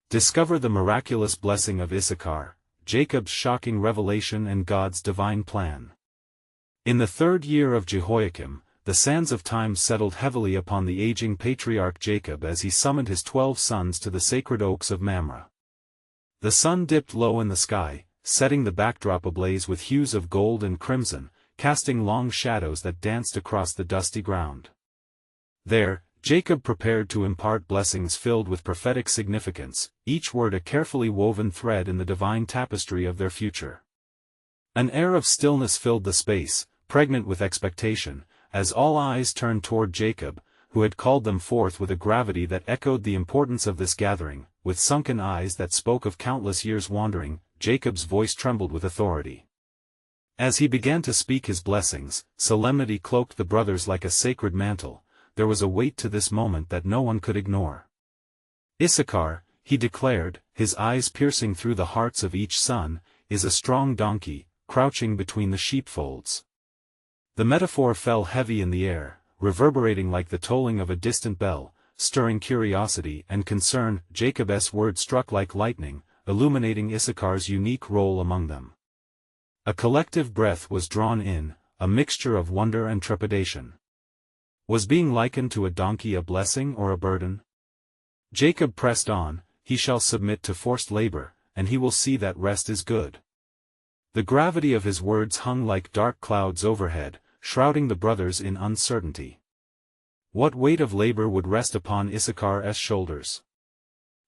Discover the miraculous blessing of Issachar, Jacob's shocking revelation and God's divine plan. In the 3rd year of Jehoiakim, the sands of time settled heavily upon the aging patriarch Jacob as he summoned his 12 sons to the sacred oaks of Mamre. The sun dipped low in the sky, setting the backdrop ablaze with hues of gold and crimson, casting long shadows that danced across the dusty ground. There, Jacob prepared to impart blessings filled with prophetic significance, each word a carefully woven thread in the divine tapestry of their future. An air of stillness filled the space, pregnant with expectation, as all eyes turned toward Jacob, who had called them forth with a gravity that echoed the importance of this gathering. With sunken eyes that spoke of countless years wandering, Jacob's voice trembled with authority. As he began to speak his blessings, solemnity cloaked the brothers like a sacred mantle. There was a weight to this moment that no one could ignore. Issachar, he declared, his eyes piercing through the hearts of each son, is a strong donkey, crouching between the sheepfolds. The metaphor fell heavy in the air, reverberating like the tolling of a distant bell, stirring curiosity and concern. Jacob's words struck like lightning, illuminating Issachar's unique role among them. A collective breath was drawn in, a mixture of wonder and trepidation. Was being likened to a donkey a blessing or a burden? Jacob pressed on, he shall submit to forced labor, and he will see that rest is good. The gravity of his words hung like dark clouds overhead, shrouding the brothers in uncertainty. What weight of labor would rest upon Issachar's shoulders?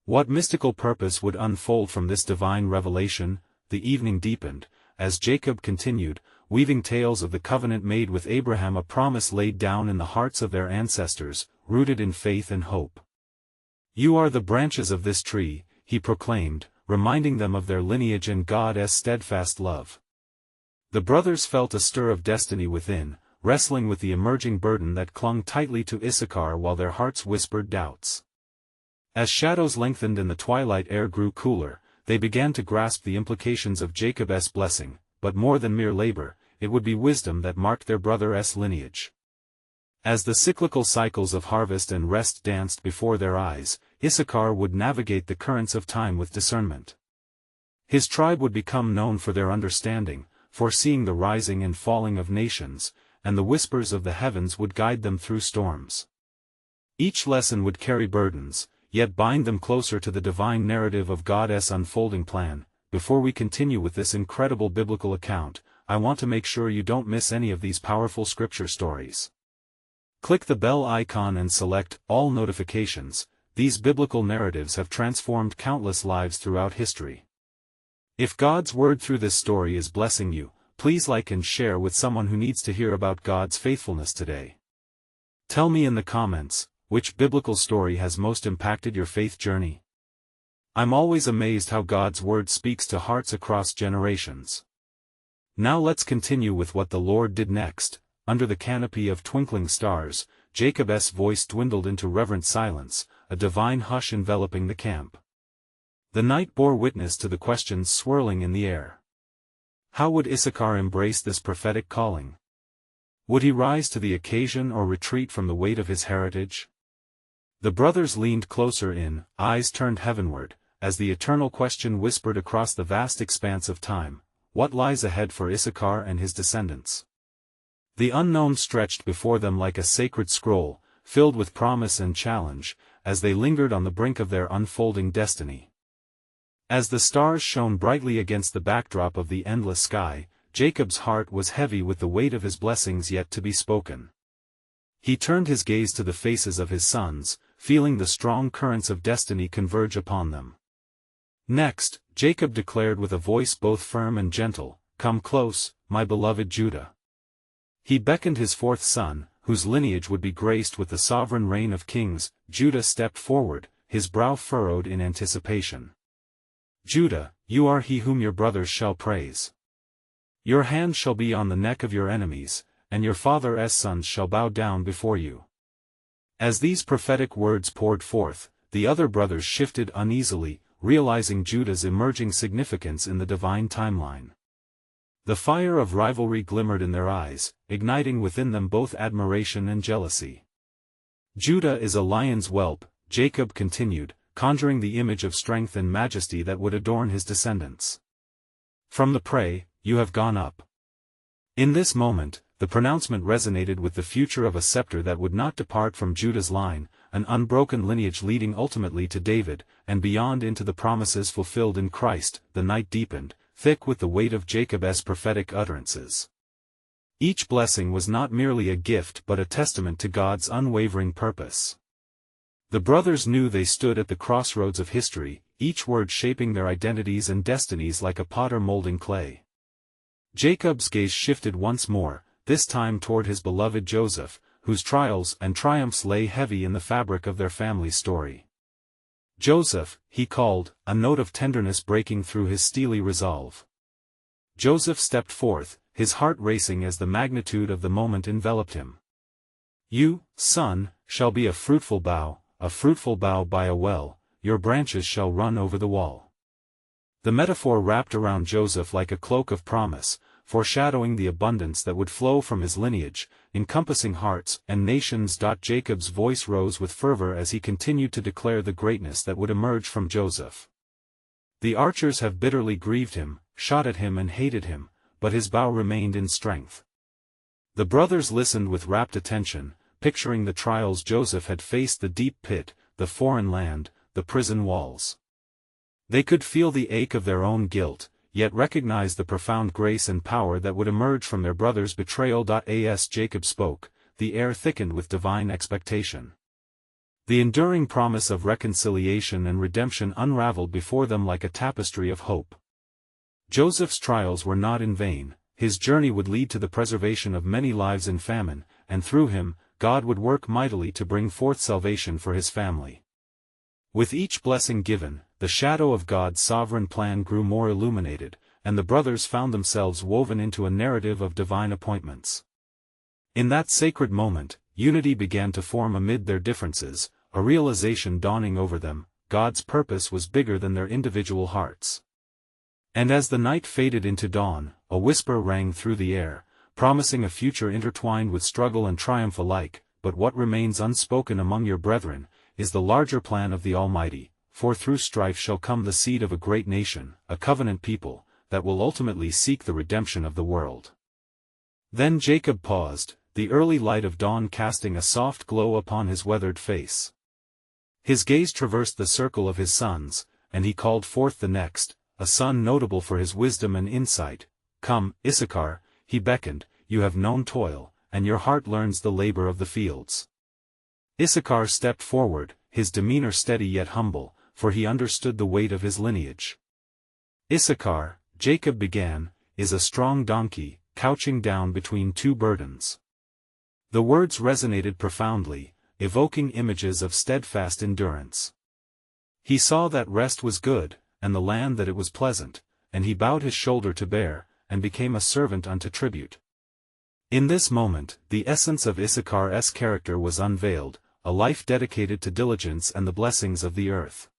What mystical purpose would unfold from this divine revelation? The evening deepened, as Jacob continued, weaving tales of the covenant made with Abraham, a promise laid down in the hearts of their ancestors, rooted in faith and hope. You are the branches of this tree, he proclaimed, reminding them of their lineage and God's steadfast love. The brothers felt a stir of destiny within, wrestling with the emerging burden that clung tightly to Issachar while their hearts whispered doubts. As shadows lengthened and the twilight air grew cooler, they began to grasp the implications of Jacob's blessing, but more than mere labor, it would be wisdom that marked their brother's lineage. As the cyclical cycles of harvest and rest danced before their eyes, Issachar would navigate the currents of time with discernment. His tribe would become known for their understanding, foreseeing the rising and falling of nations, and the whispers of the heavens would guide them through storms. Each lesson would carry burdens, yet bind them closer to the divine narrative of God's unfolding plan. Before we continue with this incredible biblical account, I want to make sure you don't miss any of these powerful scripture stories. Click the bell icon and select All Notifications. These biblical narratives have transformed countless lives throughout history. If God's word through this story is blessing you, please like and share with someone who needs to hear about God's faithfulness today. Tell me in the comments, which biblical story has most impacted your faith journey? I'm always amazed how God's word speaks to hearts across generations. Now let's continue with what the Lord did next. Under the canopy of twinkling stars, Jacob's voice dwindled into reverent silence, a divine hush enveloping the camp. The night bore witness to the questions swirling in the air. How would Issachar embrace this prophetic calling? Would he rise to the occasion or retreat from the weight of his heritage? The brothers leaned closer in, eyes turned heavenward, as the eternal question whispered across the vast expanse of time: what lies ahead for Issachar and his descendants? The unknown stretched before them like a sacred scroll, filled with promise and challenge, as they lingered on the brink of their unfolding destiny. As the stars shone brightly against the backdrop of the endless sky, Jacob's heart was heavy with the weight of his blessings yet to be spoken. He turned his gaze to the faces of his sons, feeling the strong currents of destiny converge upon them. Next, Jacob declared with a voice both firm and gentle, "Come close, my beloved Judah." He beckoned his fourth son, whose lineage would be graced with the sovereign reign of kings. Judah stepped forward, his brow furrowed in anticipation. "Judah, you are he whom your brothers shall praise. Your hand shall be on the neck of your enemies, and your father's sons shall bow down before you." As these prophetic words poured forth, the other brothers shifted uneasily, realizing Judah's emerging significance in the divine timeline. The fire of rivalry glimmered in their eyes, igniting within them both admiration and jealousy. "Judah is a lion's whelp," Jacob continued, conjuring the image of strength and majesty that would adorn his descendants. From the prey, you have gone up. In this moment, the pronouncement resonated with the future of a scepter that would not depart from Judah's line, an unbroken lineage leading ultimately to David, and beyond into the promises fulfilled in Christ. The night deepened, thick with the weight of Jacob's prophetic utterances. Each blessing was not merely a gift but a testament to God's unwavering purpose. The brothers knew they stood at the crossroads of history, each word shaping their identities and destinies like a potter molding clay. Jacob's gaze shifted once more, this time toward his beloved Joseph, whose trials and triumphs lay heavy in the fabric of their family's story. "Joseph," he called, a note of tenderness breaking through his steely resolve. Joseph stepped forth, his heart racing as the magnitude of the moment enveloped him. "You, son, shall be a fruitful bough by a well, your branches shall run over the wall." The metaphor wrapped around Joseph like a cloak of promise, foreshadowing the abundance that would flow from his lineage, encompassing hearts and nations. Jacob's voice rose with fervor as he continued to declare the greatness that would emerge from Joseph. "The archers have bitterly grieved him, shot at him and hated him, but his bow remained in strength." The brothers listened with rapt attention, picturing the trials Joseph had faced: the deep pit, the foreign land, the prison walls. They could feel the ache of their own guilt, yet recognized the profound grace and power that would emerge from their brother's betrayal. As Jacob spoke, the air thickened with divine expectation. The enduring promise of reconciliation and redemption unraveled before them like a tapestry of hope. Joseph's trials were not in vain. His journey would lead to the preservation of many lives in famine, and through him, God would work mightily to bring forth salvation for his family. With each blessing given, the shadow of God's sovereign plan grew more illuminated, and the brothers found themselves woven into a narrative of divine appointments. In that sacred moment, unity began to form amid their differences, a realization dawning over them: God's purpose was bigger than their individual hearts. And as the night faded into dawn, a whisper rang through the air, promising a future intertwined with struggle and triumph alike. "But what remains unspoken among your brethren is the larger plan of the Almighty, for through strife shall come the seed of a great nation, a covenant people, that will ultimately seek the redemption of the world." Then Jacob paused, the early light of dawn casting a soft glow upon his weathered face. His gaze traversed the circle of his sons, and he called forth the next, a son notable for his wisdom and insight. "Come, Issachar," he beckoned, "you have known toil, and your heart learns the labor of the fields." Issachar stepped forward, his demeanor steady yet humble, for he understood the weight of his lineage. "Issachar," Jacob began, "is a strong donkey, couching down between two burdens." The words resonated profoundly, evoking images of steadfast endurance. He saw that rest was good, and the land that it was pleasant, and he bowed his shoulder to bear, and became a servant unto tribute. In this moment, the essence of Issachar's character was unveiled, a life dedicated to diligence and the blessings of the earth.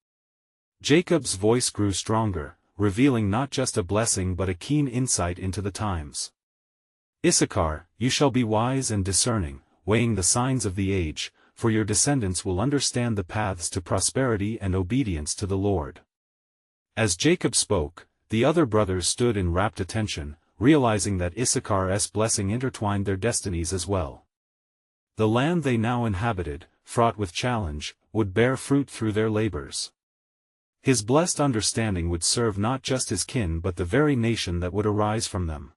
Jacob's voice grew stronger, revealing not just a blessing but a keen insight into the times. "Issachar, you shall be wise and discerning, weighing the signs of the age, for your descendants will understand the paths to prosperity and obedience to the Lord." As Jacob spoke, the other brothers stood in rapt attention, realizing that Issachar's blessing intertwined their destinies as well. The land they now inhabited, fraught with challenge, would bear fruit through their labors. His blessed understanding would serve not just his kin but the very nation that would arise from them.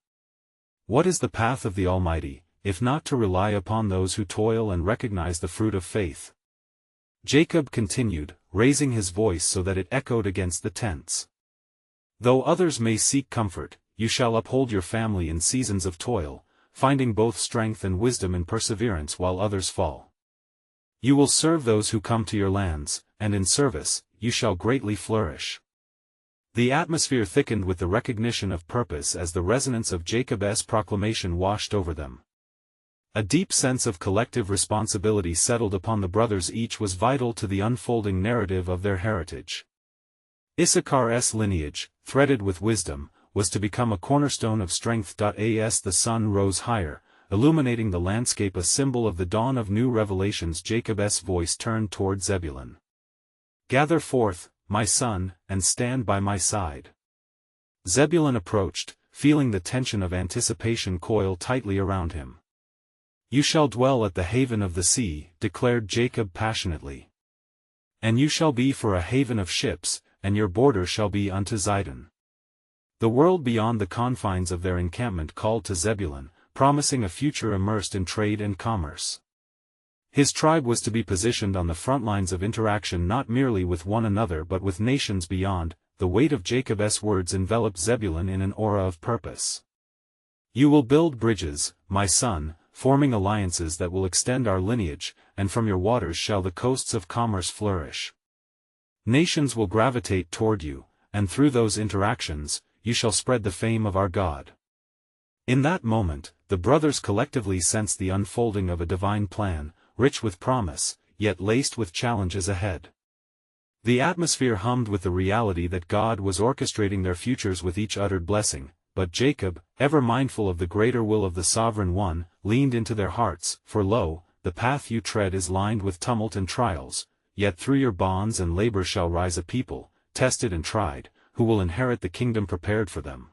What is the path of the Almighty, if not to rely upon those who toil and recognize the fruit of faith? Jacob continued, raising his voice so that it echoed against the tents. "Though others may seek comfort, you shall uphold your family in seasons of toil, finding both strength and wisdom in perseverance while others fall. You will serve those who come to your lands, and in service, you shall greatly flourish." The atmosphere thickened with the recognition of purpose as the resonance of Jacob's proclamation washed over them. A deep sense of collective responsibility settled upon the brothers. Each was vital to the unfolding narrative of their heritage. Issachar's lineage, threaded with wisdom, was to become a cornerstone of strength. As the sun rose higher, illuminating the landscape, a symbol of the dawn of new revelations, Jacob's voice turned toward Zebulun. Gather forth, my son, and stand by my side. Zebulun approached, feeling the tension of anticipation coil tightly around him. You shall dwell at the haven of the sea, declared Jacob passionately. And you shall be for a haven of ships, and your border shall be unto Zidon. The world beyond the confines of their encampment called to Zebulun, promising a future immersed in trade and commerce. His tribe was to be positioned on the front lines of interaction not merely with one another but with nations beyond. The weight of Jacob's words enveloped Zebulun in an aura of purpose. You will build bridges, my son, forming alliances that will extend our lineage, and from your waters shall the coasts of commerce flourish. Nations will gravitate toward you, and through those interactions, you shall spread the fame of our God. In that moment, the brothers collectively sensed the unfolding of a divine plan, rich with promise, yet laced with challenges ahead. The atmosphere hummed with the reality that God was orchestrating their futures with each uttered blessing, but Jacob, ever mindful of the greater will of the Sovereign One, leaned into their hearts, for lo, the path you tread is lined with tumult and trials, yet through your bonds and labor shall rise a people, tested and tried, who will inherit the kingdom prepared for them.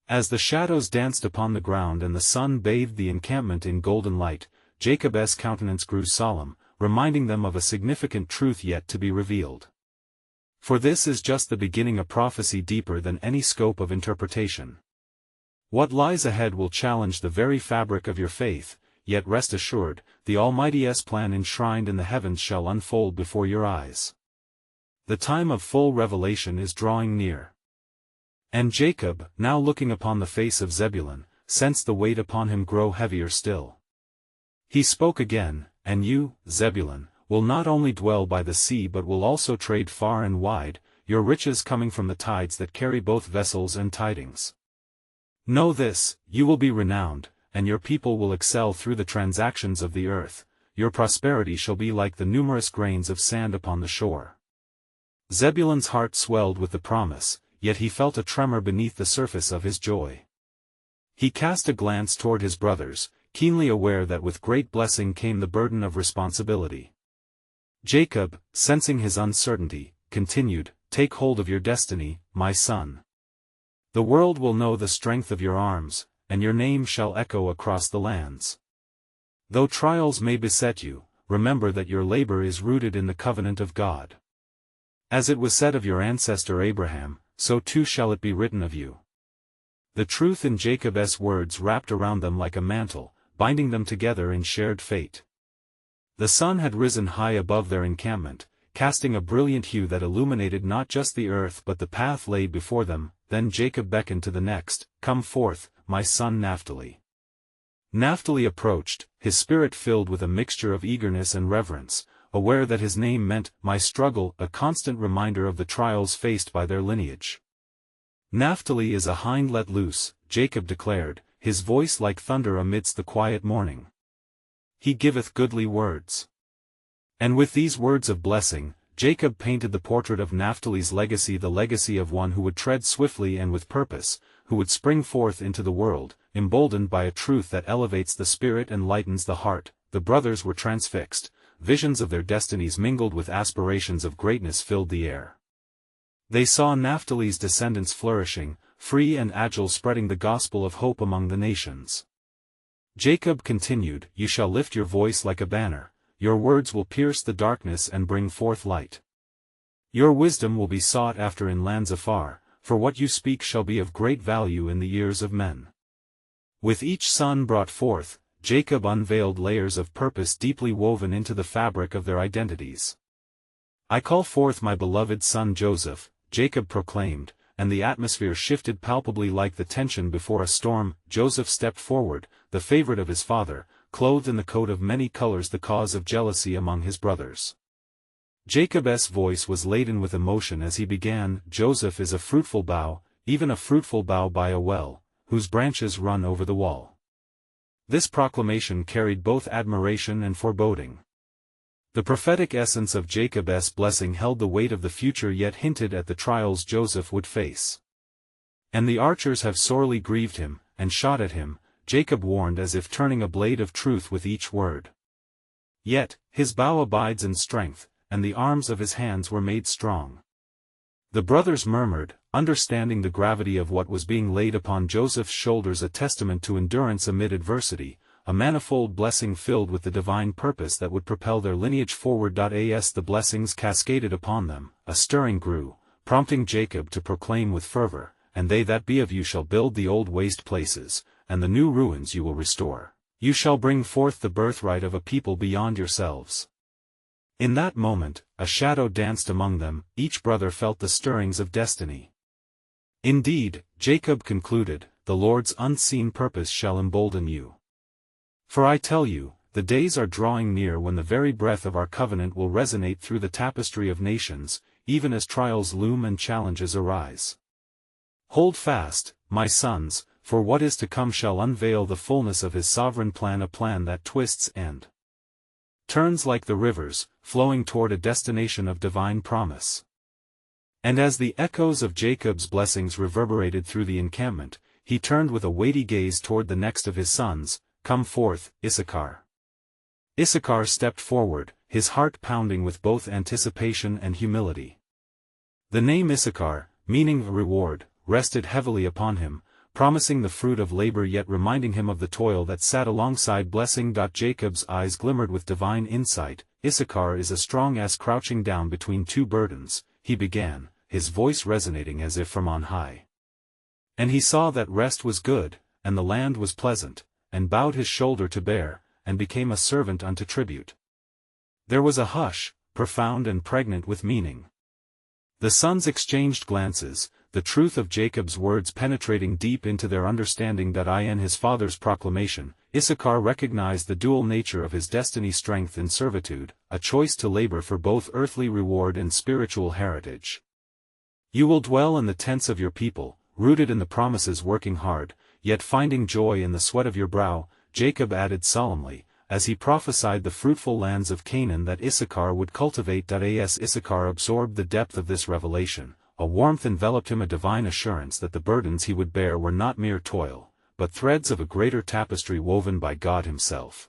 As the shadows danced upon the ground and the sun bathed the encampment in golden light, Jacob's countenance grew solemn, reminding them of a significant truth yet to be revealed. For this is just the beginning, a prophecy deeper than any scope of interpretation. What lies ahead will challenge the very fabric of your faith, yet rest assured, the Almighty's plan enshrined in the heavens shall unfold before your eyes. The time of full revelation is drawing near. And Jacob, now looking upon the face of Zebulun, sensed the weight upon him grow heavier still. He spoke again, and you, Zebulun, will not only dwell by the sea but will also trade far and wide, your riches coming from the tides that carry both vessels and tidings. Know this, you will be renowned, and your people will excel through the transactions of the earth, your prosperity shall be like the numerous grains of sand upon the shore. Zebulun's heart swelled with the promise, yet he felt a tremor beneath the surface of his joy. He cast a glance toward his brothers, keenly aware that with great blessing came the burden of responsibility. Jacob, sensing his uncertainty, continued, Take hold of your destiny, my son. The world will know the strength of your arms, and your name shall echo across the lands. Though trials may beset you, remember that your labor is rooted in the covenant of God. As it was said of your ancestor Abraham, so too shall it be written of you. The truth in Jacob's words wrapped around them like a mantle, binding them together in shared fate. The sun had risen high above their encampment, casting a brilliant hue that illuminated not just the earth but the path laid before them. Then Jacob beckoned to the next, Come forth, my son Naphtali. Naphtali approached, his spirit filled with a mixture of eagerness and reverence, aware that his name meant, my struggle, a constant reminder of the trials faced by their lineage. Naphtali is a hind let loose, Jacob declared, his voice like thunder amidst the quiet morning. He giveth goodly words. And with these words of blessing, Jacob painted the portrait of Naphtali's legacy, the legacy of one who would tread swiftly and with purpose, who would spring forth into the world, emboldened by a truth that elevates the spirit and lightens the heart. The brothers were transfixed, visions of their destinies mingled with aspirations of greatness filled the air. They saw Naphtali's descendants flourishing, free and agile, spreading the gospel of hope among the nations. Jacob continued, You shall lift your voice like a banner, your words will pierce the darkness and bring forth light. Your wisdom will be sought after in lands afar, for what you speak shall be of great value in the ears of men. With each son brought forth, Jacob unveiled layers of purpose deeply woven into the fabric of their identities. I call forth my beloved son Joseph, Jacob proclaimed, and the atmosphere shifted palpably like the tension before a storm. Joseph stepped forward, the favorite of his father, clothed in the coat of many colors, the cause of jealousy among his brothers. Jacob's voice was laden with emotion as he began, Joseph is a fruitful bough, even a fruitful bough by a well, whose branches run over the wall. This proclamation carried both admiration and foreboding. The prophetic essence of Jacob's blessing held the weight of the future yet hinted at the trials Joseph would face. And the archers have sorely grieved him, and shot at him, Jacob warned as if turning a blade of truth with each word. Yet, his bow abides in strength, and the arms of his hands were made strong. The brothers murmured, understanding the gravity of what was being laid upon Joseph's shoulders, a testament to endurance amid adversity, a manifold blessing filled with the divine purpose that would propel their lineage forward. As the blessings cascaded upon them, a stirring grew, prompting Jacob to proclaim with fervor, "And they that be of you shall build the old waste places, and the new ruins you will restore. You shall bring forth the birthright of a people beyond yourselves." In that moment, a shadow danced among them, each brother felt the stirrings of destiny. Indeed, Jacob concluded, "The Lord's unseen purpose shall embolden you. For I tell you, the days are drawing near when the very breath of our covenant will resonate through the tapestry of nations, even as trials loom and challenges arise. Hold fast, my sons, for what is to come shall unveil the fullness of his sovereign plan, a plan that twists and turns like the rivers, flowing toward a destination of divine promise." And as the echoes of Jacob's blessings reverberated through the encampment, he turned with a weighty gaze toward the next of his sons. "Come forth, Issachar." Issachar stepped forward, his heart pounding with both anticipation and humility. The name Issachar, meaning a reward, rested heavily upon him, promising the fruit of labor yet reminding him of the toil that sat alongside blessing. Jacob's eyes glimmered with divine insight. "Issachar is a strong ass crouching down between two burdens," he began, his voice resonating as if from on high. "And he saw that rest was good, and the land was pleasant, and bowed his shoulder to bear, and became a servant unto tribute." There was a hush, profound and pregnant with meaning. The sons exchanged glances, the truth of Jacob's words penetrating deep into their understanding. In his father's proclamation, Issachar recognized the dual nature of his destiny: strength in servitude, a choice to labor for both earthly reward and spiritual heritage. "You will dwell in the tents of your people, rooted in the promises, working hard, yet finding joy in the sweat of your brow," Jacob added solemnly, as he prophesied the fruitful lands of Canaan that Issachar would cultivate. As Issachar absorbed the depth of this revelation, a warmth enveloped him, a divine assurance that the burdens he would bear were not mere toil, but threads of a greater tapestry woven by God himself.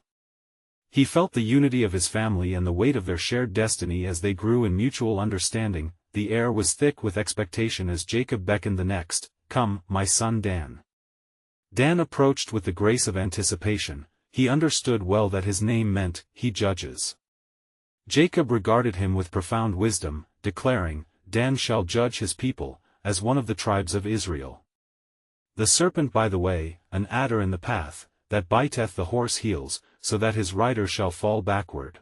He felt the unity of his family and the weight of their shared destiny as they grew in mutual understanding. The air was thick with expectation as Jacob beckoned the next. "Come, my son Dan." Dan approached with the grace of anticipation. He understood well that his name meant, "He judges." Jacob regarded him with profound wisdom, declaring, "Dan shall judge his people, as one of the tribes of Israel. The serpent by the way, an adder in the path, that biteth the horse heels, so that his rider shall fall backward."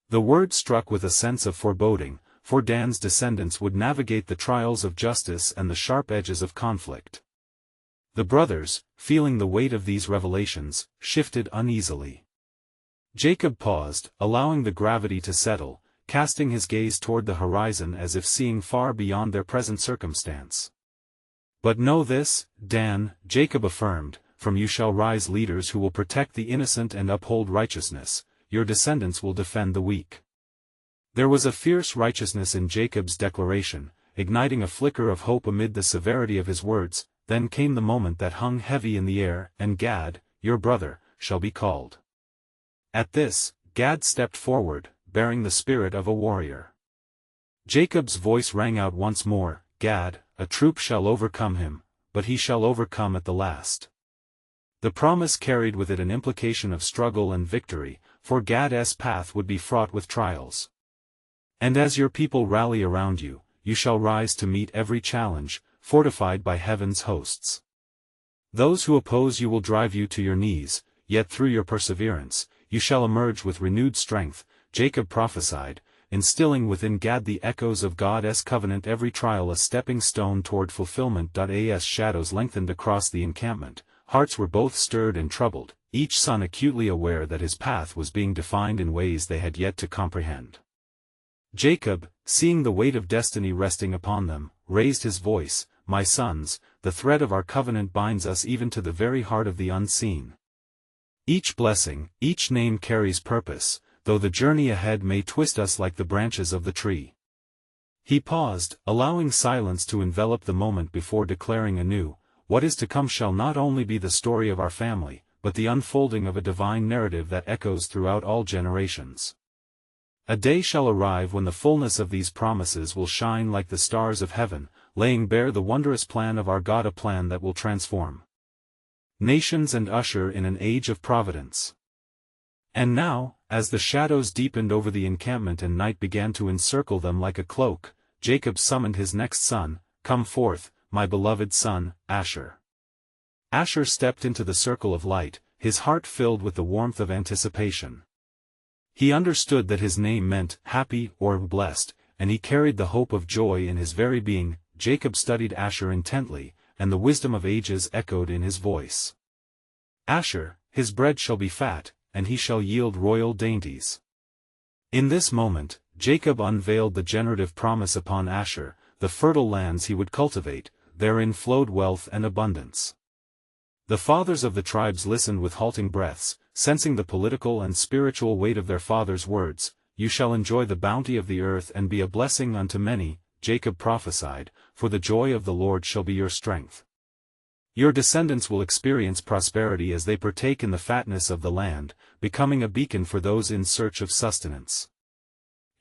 The word struck with a sense of foreboding, for Dan's descendants would navigate the trials of justice and the sharp edges of conflict. The brothers, feeling the weight of these revelations, shifted uneasily. Jacob paused, allowing the gravity to settle, casting his gaze toward the horizon as if seeing far beyond their present circumstance. "But know this, Dan," Jacob affirmed, "from you shall rise leaders who will protect the innocent and uphold righteousness. Your descendants will defend the weak." There was a fierce righteousness in Jacob's declaration, igniting a flicker of hope amid the severity of his words. Then came the moment that hung heavy in the air, "And Gad, your brother, shall be called." At this, Gad stepped forward, bearing the spirit of a warrior. Jacob's voice rang out once more, "Gad, a troop shall overcome him, but he shall overcome at the last." The promise carried with it an implication of struggle and victory, for Gad's path would be fraught with trials. "And as your people rally around you, you shall rise to meet every challenge, fortified by heaven's hosts. Those who oppose you will drive you to your knees, yet through your perseverance, you shall emerge with renewed strength," Jacob prophesied, instilling within Gad the echoes of God's covenant, every trial a stepping stone toward fulfillment. As shadows lengthened across the encampment, hearts were both stirred and troubled, each son acutely aware that his path was being defined in ways they had yet to comprehend. Jacob, seeing the weight of destiny resting upon them, raised his voice, "My sons, the thread of our covenant binds us even to the very heart of the unseen. Each blessing, each name carries purpose, though the journey ahead may twist us like the branches of the tree." He paused, allowing silence to envelop the moment before declaring anew, "What is to come shall not only be the story of our family, but the unfolding of a divine narrative that echoes throughout all generations." A day shall arrive when the fullness of these promises will shine like the stars of heaven, laying bare the wondrous plan of our God, a plan that will transform nations and usher in an age of providence. And now, as the shadows deepened over the encampment and night began to encircle them like a cloak, Jacob summoned his next son. "Come forth, my beloved son, Asher." Asher stepped into the circle of light, his heart filled with the warmth of anticipation. He understood that his name meant happy or blessed, and he carried the hope of joy in his very being. Jacob studied Asher intently, and the wisdom of ages echoed in his voice. "Asher, his bread shall be fat, and he shall yield royal dainties." In this moment, Jacob unveiled the generative promise upon Asher: the fertile lands he would cultivate, therein flowed wealth and abundance. The fathers of the tribes listened with halting breaths, sensing the political and spiritual weight of their father's words. "You shall enjoy the bounty of the earth and be a blessing unto many," Jacob prophesied, "for the joy of the Lord shall be your strength. Your descendants will experience prosperity as they partake in the fatness of the land, becoming a beacon for those in search of sustenance."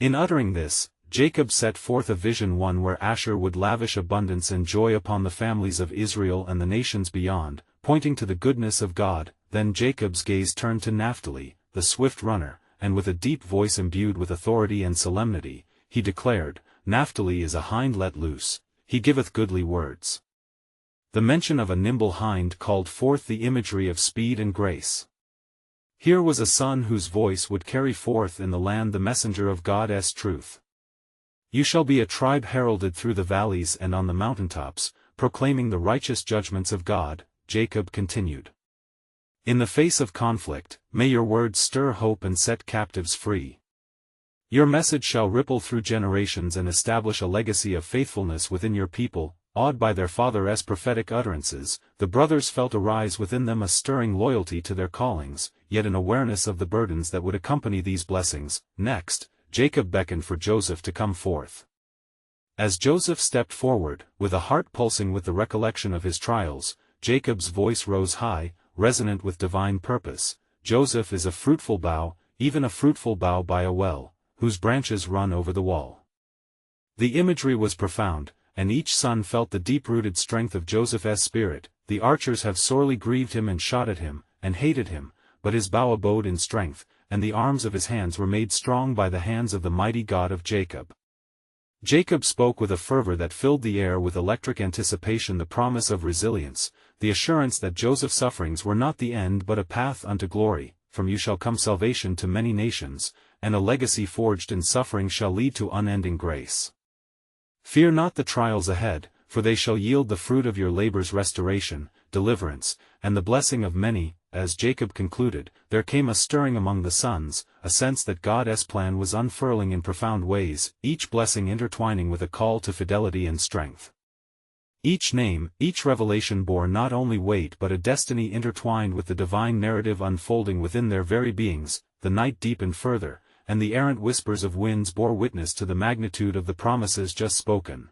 In uttering this, Jacob set forth a vision, one where Asher would lavish abundance and joy upon the families of Israel and the nations beyond, pointing to the goodness of God. Then Jacob's gaze turned to Naphtali, the swift runner, and with a deep voice imbued with authority and solemnity, he declared, "Naphtali is a hind let loose, he giveth goodly words." The mention of a nimble hind called forth the imagery of speed and grace. Here was a son whose voice would carry forth in the land the messenger of God's truth. "You shall be a tribe heralded through the valleys and on the mountaintops, proclaiming the righteous judgments of God," Jacob continued. "In the face of conflict, may your words stir hope and set captives free. Your message shall ripple through generations and establish a legacy of faithfulness within your people." Awed by their father's prophetic utterances, the brothers felt arise within them a stirring loyalty to their callings, yet an awareness of the burdens that would accompany these blessings. Next, Jacob beckoned for Joseph to come forth. As Joseph stepped forward, with a heart pulsing with the recollection of his trials, Jacob's voice rose high, resonant with divine purpose. "Joseph is a fruitful bough, even a fruitful bough by a well, whose branches run over the wall." The imagery was profound, and each son felt the deep-rooted strength of Joseph's spirit. "The archers have sorely grieved him and shot at him, and hated him, but his bow abode in strength, and the arms of his hands were made strong by the hands of the mighty God of Jacob." Jacob spoke with a fervor that filled the air with electric anticipation, the promise of resilience, the assurance that Joseph's sufferings were not the end but a path unto glory. "From you shall come salvation to many nations, and a legacy forged in suffering shall lead to unending grace. Fear not the trials ahead, for they shall yield the fruit of your labors, restoration, deliverance, and the blessing of many." As Jacob concluded, there came a stirring among the sons, a sense that God's plan was unfurling in profound ways, each blessing intertwining with a call to fidelity and strength. Each name, each revelation bore not only weight but a destiny intertwined with the divine narrative unfolding within their very beings. The night deepened further, and the errant whispers of winds bore witness to the magnitude of the promises just spoken.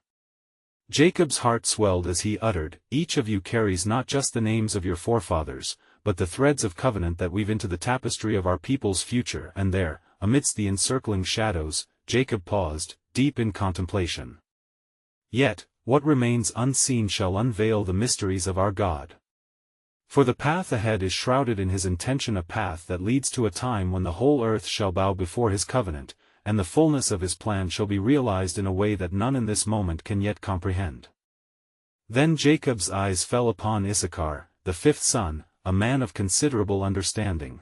Jacob's heart swelled as he uttered, "Each of you carries not just the names of your forefathers, but the threads of covenant that weave into the tapestry of our people's future." And there, amidst the encircling shadows, Jacob paused, deep in contemplation. "Yet, what remains unseen shall unveil the mysteries of our God. For the path ahead is shrouded in his intention, a path that leads to a time when the whole earth shall bow before his covenant, and the fullness of his plan shall be realized in a way that none in this moment can yet comprehend." Then Jacob's eyes fell upon Issachar, the fifth son, a man of considerable understanding.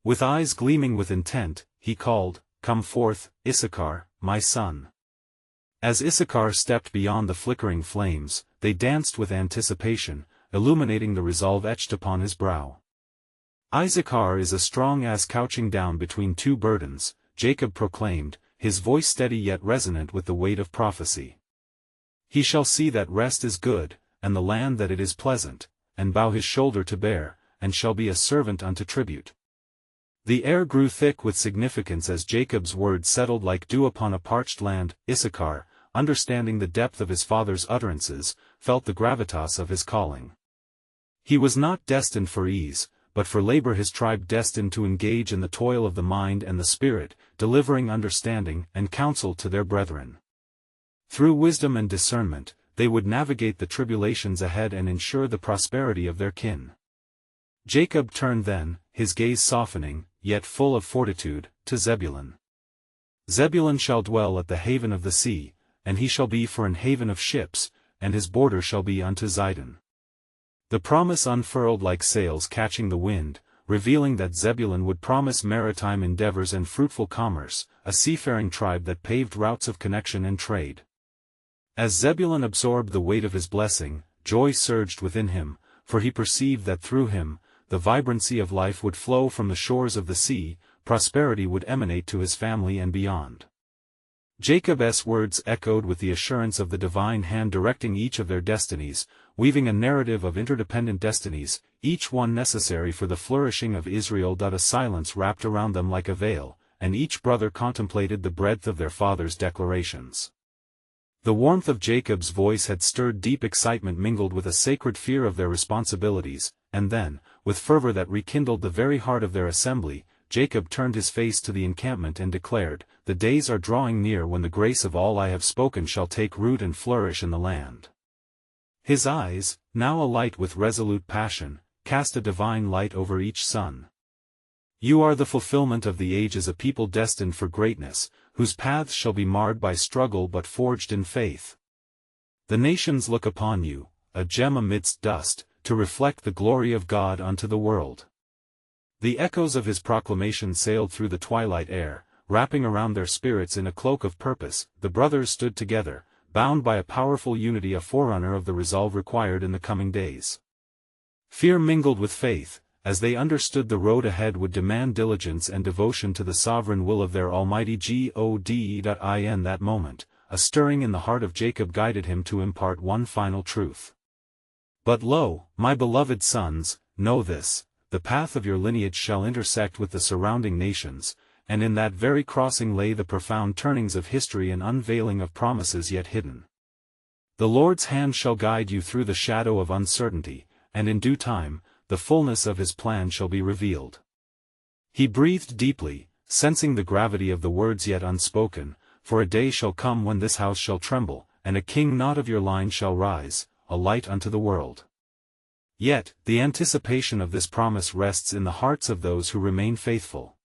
With eyes gleaming with intent, he called, "Come forth, Issachar, my son." As Issachar stepped beyond the flickering flames, they danced with anticipation, illuminating the resolve etched upon his brow. "Issachar is as strong as couching down between two burdens," Jacob proclaimed, his voice steady yet resonant with the weight of prophecy. "He shall see that rest is good, and the land that it is pleasant, and bow his shoulder to bear, and shall be a servant unto tribute." The air grew thick with significance as Jacob's words settled like dew upon a parched land. Issachar, understanding the depth of his father's utterances, felt the gravitas of his calling. He was not destined for ease, but but for labor his tribe destined to engage in the toil of the mind and the spirit, delivering understanding and counsel to their brethren. Through wisdom and discernment, they would navigate the tribulations ahead and ensure the prosperity of their kin. Jacob turned then, his gaze softening, yet full of fortitude, to Zebulun. Zebulun shall dwell at the haven of the sea, and he shall be for an haven of ships, and his border shall be unto Zidon. The promise unfurled like sails catching the wind, revealing that Zebulun would promise maritime endeavors and fruitful commerce, a seafaring tribe that paved routes of connection and trade. As Zebulun absorbed the weight of his blessing, joy surged within him, for he perceived that through him, the vibrancy of life would flow from the shores of the sea, prosperity would emanate to his family and beyond. Jacob's words echoed with the assurance of the divine hand directing each of their destinies, weaving a narrative of interdependent destinies, each one necessary for the flourishing of Israel. A silence wrapped around them like a veil, and each brother contemplated the breadth of their father's declarations. The warmth of Jacob's voice had stirred deep excitement mingled with a sacred fear of their responsibilities, and then, with fervor that rekindled the very heart of their assembly, Jacob turned his face to the encampment and declared, "The days are drawing near when the grace of all I have spoken shall take root and flourish in the land." His eyes, now alight with resolute passion, cast a divine light over each son. "You are the fulfillment of the age as a people destined for greatness, whose paths shall be marred by struggle but forged in faith. The nations look upon you, a gem amidst dust, to reflect the glory of God unto the world." The echoes of his proclamation sailed through the twilight air, wrapping around their spirits in a cloak of purpose. The brothers stood together, bound by a powerful unity, a forerunner of the resolve required in the coming days. Fear mingled with faith, as they understood the road ahead would demand diligence and devotion to the sovereign will of their Almighty God. In that moment, a stirring in the heart of Jacob guided him to impart one final truth. "But lo, my beloved sons, know this, the path of your lineage shall intersect with the surrounding nations, and in that very crossing lay the profound turnings of history and unveiling of promises yet hidden. The Lord's hand shall guide you through the shadow of uncertainty, and in due time, the fullness of his plan shall be revealed." He breathed deeply, sensing the gravity of the words yet unspoken, "For a day shall come when this house shall tremble, and a king not of your line shall rise, a light unto the world." Yet, the anticipation of this promise rests in the hearts of those who remain faithful.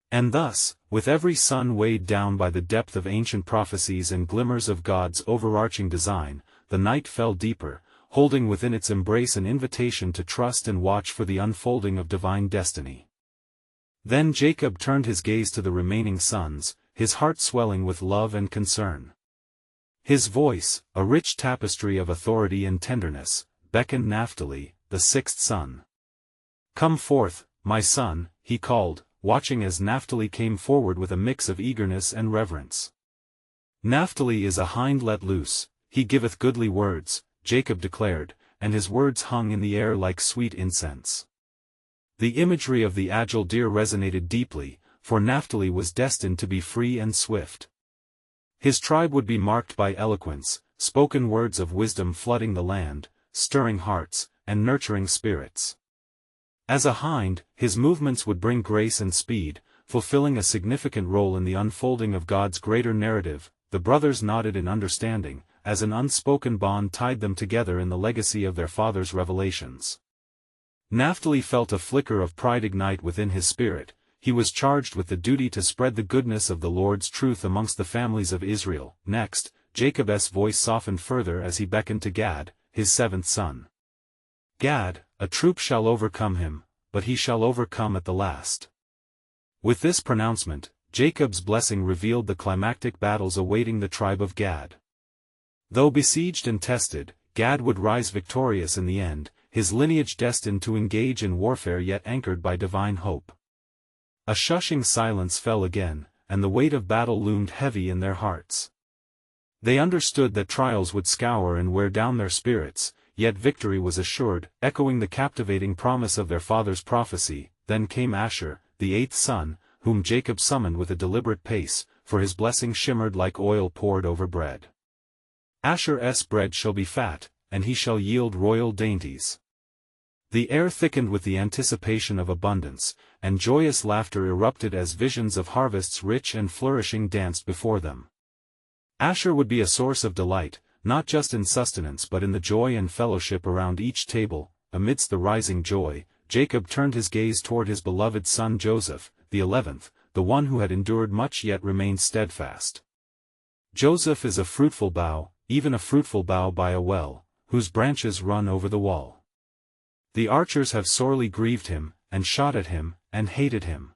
And thus, with every sun weighed down by the depth of ancient prophecies and glimmers of God's overarching design, the night fell deeper, holding within its embrace an invitation to trust and watch for the unfolding of divine destiny. Then Jacob turned his gaze to the remaining sons, his heart swelling with love and concern. His voice, a rich tapestry of authority and tenderness, beckoned Naphtali, the sixth son. "Come forth, my son," he called, watching as Naphtali came forward with a mix of eagerness and reverence. "Naphtali is a hind let loose, he giveth goodly words," Jacob declared, and his words hung in the air like sweet incense. The imagery of the agile deer resonated deeply, for Naphtali was destined to be free and swift. His tribe would be marked by eloquence, spoken words of wisdom flooding the land, stirring hearts, and nurturing spirits. As a hind, his movements would bring grace and speed, fulfilling a significant role in the unfolding of God's greater narrative. The brothers nodded in understanding, as an unspoken bond tied them together in the legacy of their father's revelations. Naphtali felt a flicker of pride ignite within his spirit. He was charged with the duty to spread the goodness of the Lord's truth amongst the families of Israel. Next, Jacob's voice softened further as he beckoned to Gad, his seventh son. "Gad, a troop shall overcome him, but he shall overcome at the last." With this pronouncement, Jacob's blessing revealed the climactic battles awaiting the tribe of Gad. Though besieged and tested, Gad would rise victorious in the end, his lineage destined to engage in warfare yet anchored by divine hope. A shushing silence fell again, and the weight of battle loomed heavy in their hearts. They understood that trials would scour and wear down their spirits, yet victory was assured, echoing the captivating promise of their father's prophecy. Then came Asher, the eighth son, whom Jacob summoned with a deliberate pace, for his blessing shimmered like oil poured over bread. "Asher's bread shall be fat, and he shall yield royal dainties." The air thickened with the anticipation of abundance, and joyous laughter erupted as visions of harvests rich and flourishing danced before them. Asher would be a source of delight, not just in sustenance but in the joy and fellowship around each table. Amidst the rising joy, Jacob turned his gaze toward his beloved son Joseph, the 11th, the one who had endured much yet remained steadfast. Joseph is a fruitful bough, even a fruitful bough by a well, whose branches run over the wall. The archers have sorely grieved him, and shot at him, and hated him.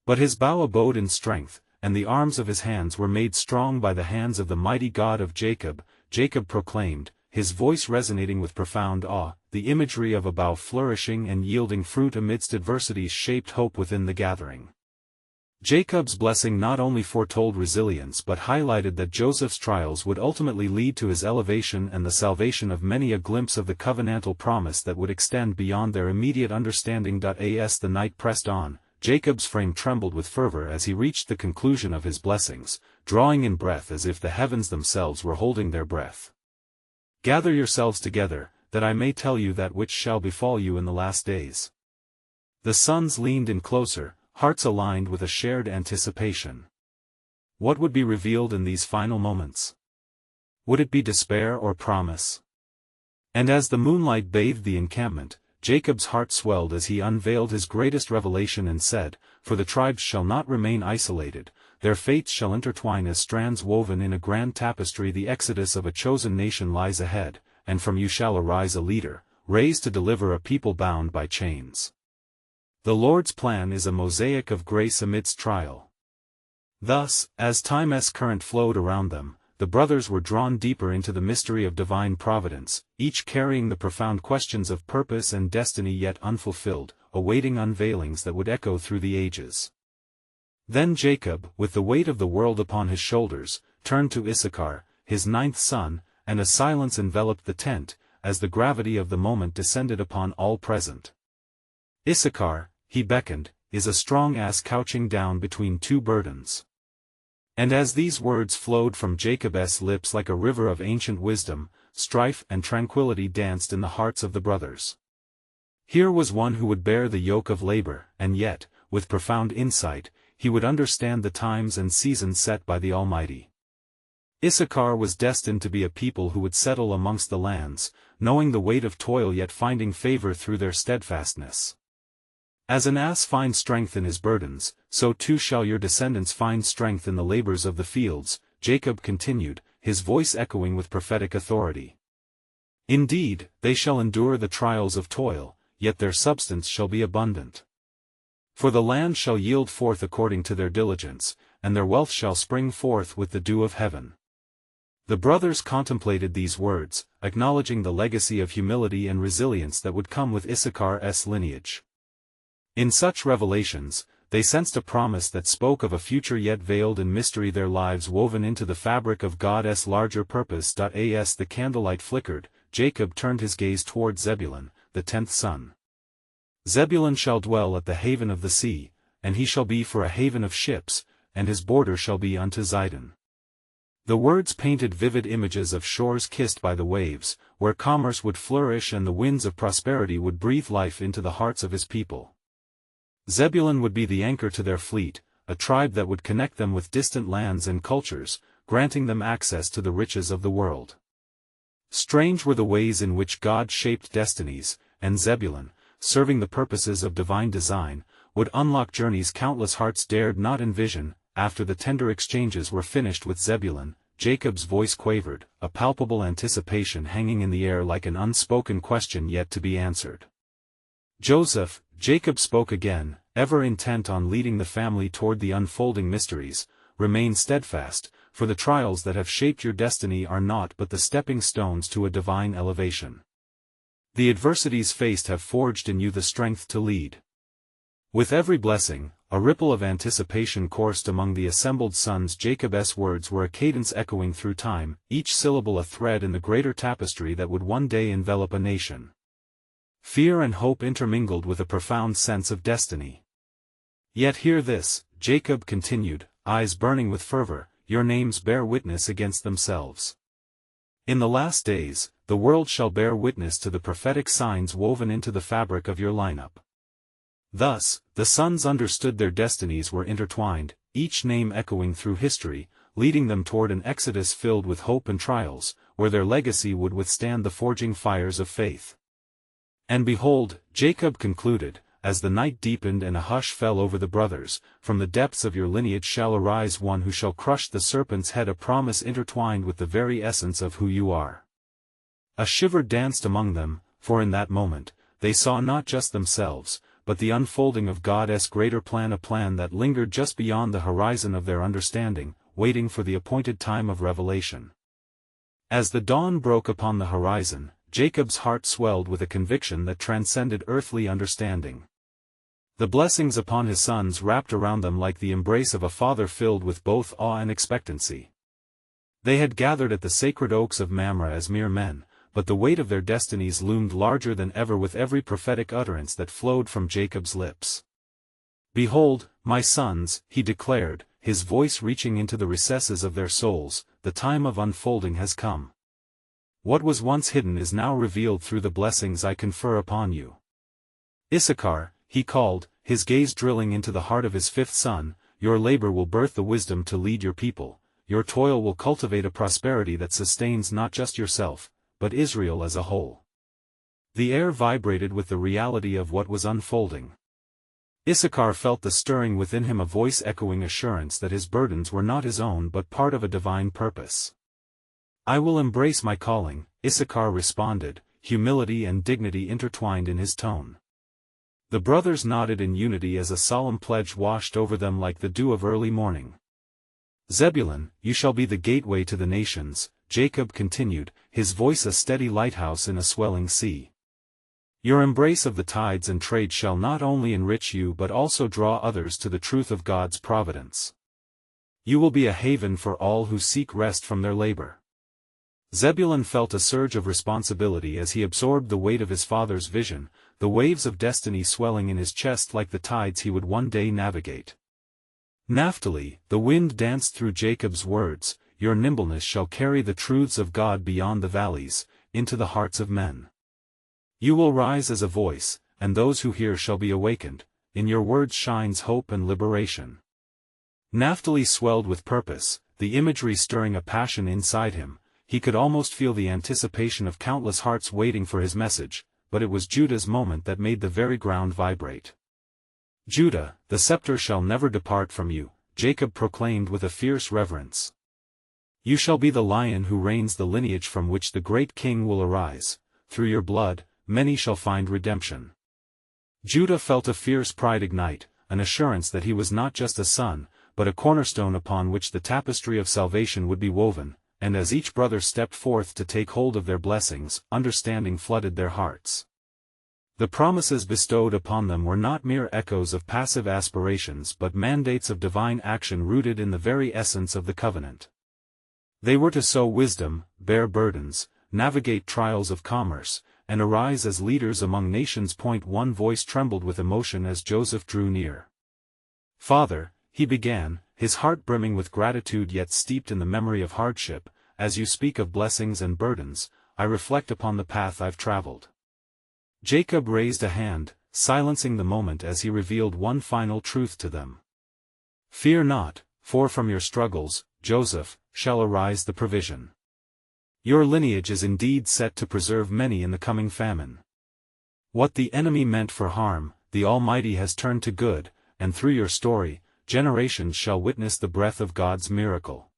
But his bough abode in strength, and the arms of his hands were made strong by the hands of the mighty God of Jacob. Jacob proclaimed, his voice resonating with profound awe, the imagery of a bough flourishing and yielding fruit amidst adversities shaped hope within the gathering. Jacob's blessing not only foretold resilience but highlighted that Joseph's trials would ultimately lead to his elevation and the salvation of many, a glimpse of the covenantal promise that would extend beyond their immediate understanding. As the night pressed on, Jacob's frame trembled with fervor as he reached the conclusion of his blessings, drawing in breath as if the heavens themselves were holding their breath. Gather yourselves together, that I may tell you that which shall befall you in the last days. The sons leaned in closer, hearts aligned with a shared anticipation. What would be revealed in these final moments? Would it be despair or promise? And as the moonlight bathed the encampment, Jacob's heart swelled as he unveiled his greatest revelation and said, "For the tribes shall not remain isolated, their fates shall intertwine as strands woven in a grand tapestry. The exodus of a chosen nation lies ahead, and from you shall arise a leader, raised to deliver a people bound by chains." The Lord's plan is a mosaic of grace amidst trial. Thus, as time's current flowed around them, the brothers were drawn deeper into the mystery of divine providence, each carrying the profound questions of purpose and destiny yet unfulfilled, awaiting unveilings that would echo through the ages. Then Jacob, with the weight of the world upon his shoulders, turned to Issachar, his 9th son, and a silence enveloped the tent, as the gravity of the moment descended upon all present. Issachar, he beckoned, is a strong ass couching down between two burdens. And as these words flowed from Jacob's lips like a river of ancient wisdom, strife and tranquility danced in the hearts of the brothers. Here was one who would bear the yoke of labor, and yet, with profound insight, he would understand the times and seasons set by the Almighty. Issachar was destined to be a people who would settle amongst the lands, knowing the weight of toil yet finding favor through their steadfastness. As an ass finds strength in his burdens, so too shall your descendants find strength in the labors of the fields, Jacob continued, his voice echoing with prophetic authority. Indeed, they shall endure the trials of toil, yet their substance shall be abundant. For the land shall yield forth according to their diligence, and their wealth shall spring forth with the dew of heaven. The brothers contemplated these words, acknowledging the legacy of humility and resilience that would come with Issachar's lineage. In such revelations, they sensed a promise that spoke of a future yet veiled in mystery, their lives woven into the fabric of God's larger purpose. As the candlelight flickered, Jacob turned his gaze toward Zebulun, the 10th son. Zebulun shall dwell at the haven of the sea, and he shall be for a haven of ships, and his border shall be unto Zidon. The words painted vivid images of shores kissed by the waves, where commerce would flourish and the winds of prosperity would breathe life into the hearts of his people. Zebulun would be the anchor to their fleet, a tribe that would connect them with distant lands and cultures, granting them access to the riches of the world. Strange were the ways in which God shaped destinies, and Zebulun, serving the purposes of divine design, would unlock journeys countless hearts dared not envision. After the tender exchanges were finished with Zebulun, Jacob's voice quavered, a palpable anticipation hanging in the air like an unspoken question yet to be answered. Joseph, Jacob spoke again, ever intent on leading the family toward the unfolding mysteries, remain steadfast, for the trials that have shaped your destiny are naught but the stepping stones to a divine elevation. The adversities faced have forged in you the strength to lead. With every blessing, a ripple of anticipation coursed among the assembled sons. Jacob's words were a cadence echoing through time, each syllable a thread in the greater tapestry that would one day envelop a nation. Fear and hope intermingled with a profound sense of destiny. Yet hear this, Jacob continued, eyes burning with fervor, your names bear witness against themselves. In the last days, the world shall bear witness to the prophetic signs woven into the fabric of your lineup. Thus, the sons understood their destinies were intertwined, each name echoing through history, leading them toward an exodus filled with hope and trials, where their legacy would withstand the forging fires of faith. And behold, Jacob concluded, as the night deepened and a hush fell over the brothers, from the depths of your lineage shall arise one who shall crush the serpent's head, a promise intertwined with the very essence of who you are. A shiver danced among them, for in that moment, they saw not just themselves, but the unfolding of God's greater plan, a plan that lingered just beyond the horizon of their understanding, waiting for the appointed time of revelation. As the dawn broke upon the horizon, Jacob's heart swelled with a conviction that transcended earthly understanding. The blessings upon his sons wrapped around them like the embrace of a father, filled with both awe and expectancy. They had gathered at the sacred oaks of Mamre as mere men, but the weight of their destinies loomed larger than ever with every prophetic utterance that flowed from Jacob's lips. "Behold, my sons," he declared, his voice reaching into the recesses of their souls, "the time of unfolding has come. What was once hidden is now revealed through the blessings I confer upon you." "Issachar," he called, his gaze drilling into the heart of his fifth son, "your labor will birth the wisdom to lead your people, your toil will cultivate a prosperity that sustains not just yourself, but Israel as a whole." The air vibrated with the reality of what was unfolding. Issachar felt the stirring within him, a voice echoing assurance that his burdens were not his own but part of a divine purpose. "I will embrace my calling," Issachar responded, humility and dignity intertwined in his tone. The brothers nodded in unity as a solemn pledge washed over them like the dew of early morning. "Zebulun, you shall be the gateway to the nations," Jacob continued, his voice a steady lighthouse in a swelling sea. "Your embrace of the tides and trade shall not only enrich you but also draw others to the truth of God's providence. You will be a haven for all who seek rest from their labor." Zebulun felt a surge of responsibility as he absorbed the weight of his father's vision, the waves of destiny swelling in his chest like the tides he would one day navigate. Naphtali, the wind danced through Jacob's words, "Your nimbleness shall carry the truths of God beyond the valleys, into the hearts of men. You will rise as a voice, and those who hear shall be awakened, in your words shines hope and liberation." Naphtali swelled with purpose, the imagery stirring a passion inside him. He could almost feel the anticipation of countless hearts waiting for his message, but it was Judah's moment that made the very ground vibrate. "Judah, the scepter shall never depart from you," Jacob proclaimed with a fierce reverence. "You shall be the lion who reigns, the lineage from which the great king will arise. Through your blood, many shall find redemption." Judah felt a fierce pride ignite, an assurance that he was not just a son, but a cornerstone upon which the tapestry of salvation would be woven. And as each brother stepped forth to take hold of their blessings, understanding flooded their hearts. The promises bestowed upon them were not mere echoes of passive aspirations but mandates of divine action rooted in the very essence of the covenant. They were to sow wisdom, bear burdens, navigate trials of commerce, and arise as leaders among nations. One voice trembled with emotion as Joseph drew near. "Father," he began, his heart brimming with gratitude yet steeped in the memory of hardship, "as you speak of blessings and burdens, I reflect upon the path I've traveled." Jacob raised a hand, silencing the moment as he revealed one final truth to them. "Fear not, for from your struggles, Joseph, shall arise the provision. Your lineage is indeed set to preserve many in the coming famine. What the enemy meant for harm, the Almighty has turned to good, and through your story, generations shall witness the breath of God's miracle."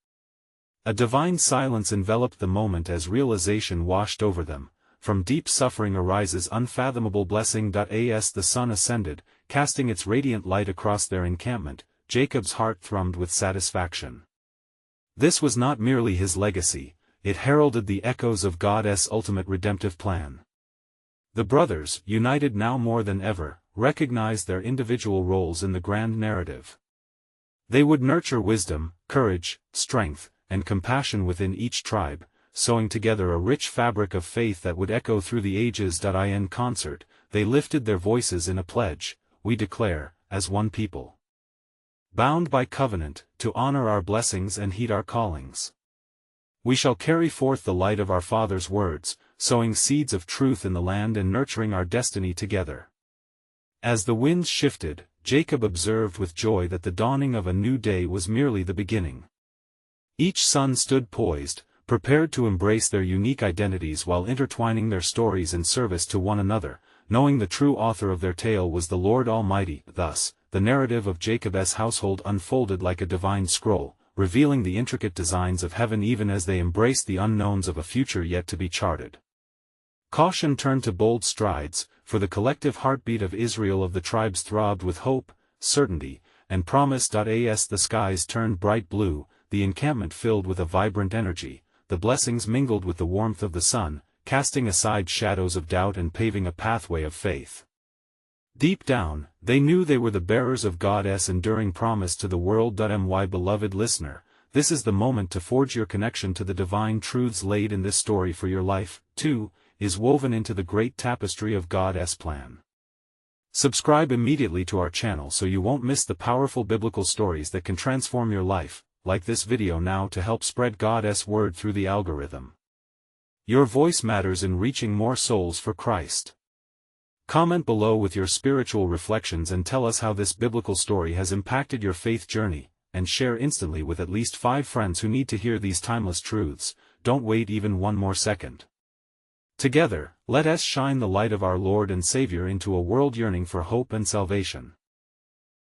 A divine silence enveloped the moment as realization washed over them. From deep suffering arises unfathomable blessing. As the sun ascended, casting its radiant light across their encampment, Jacob's heart thrummed with satisfaction. This was not merely his legacy, it heralded the echoes of God's ultimate redemptive plan. The brothers, united now more than ever, recognized their individual roles in the grand narrative. They would nurture wisdom, courage, strength, and compassion within each tribe, sewing together a rich fabric of faith that would echo through the ages. In concert, they lifted their voices in a pledge, "We declare, as one people, bound by covenant, to honor our blessings and heed our callings. We shall carry forth the light of our Father's words, sowing seeds of truth in the land and nurturing our destiny together. As the winds shifted, Jacob observed with joy that the dawning of a new day was merely the beginning. Each son stood poised, prepared to embrace their unique identities while intertwining their stories in service to one another, knowing the true author of their tale was the Lord Almighty. Thus, the narrative of Jacob's household unfolded like a divine scroll, revealing the intricate designs of heaven even as they embraced the unknowns of a future yet to be charted. Caution turned to bold strides, for the collective heartbeat of Israel of the tribes throbbed with hope, certainty, and promise. As the skies turned bright blue, the encampment filled with a vibrant energy, the blessings mingled with the warmth of the sun, casting aside shadows of doubt and paving a pathway of faith. Deep down, they knew they were the bearers of God's enduring promise to the world. My beloved listener, this is the moment to forge your connection to the divine truths laid in this story, for your life, too, is woven into the great tapestry of God's plan. Subscribe immediately to our channel so you won't miss the powerful biblical stories that can transform your life. Like this video now to help spread God's word through the algorithm. Your voice matters in reaching more souls for Christ. Comment below with your spiritual reflections and tell us how this biblical story has impacted your faith journey, and share instantly with at least 5 friends who need to hear these timeless truths. Don't wait even one more second. Together, let us shine the light of our Lord and Savior into a world yearning for hope and salvation.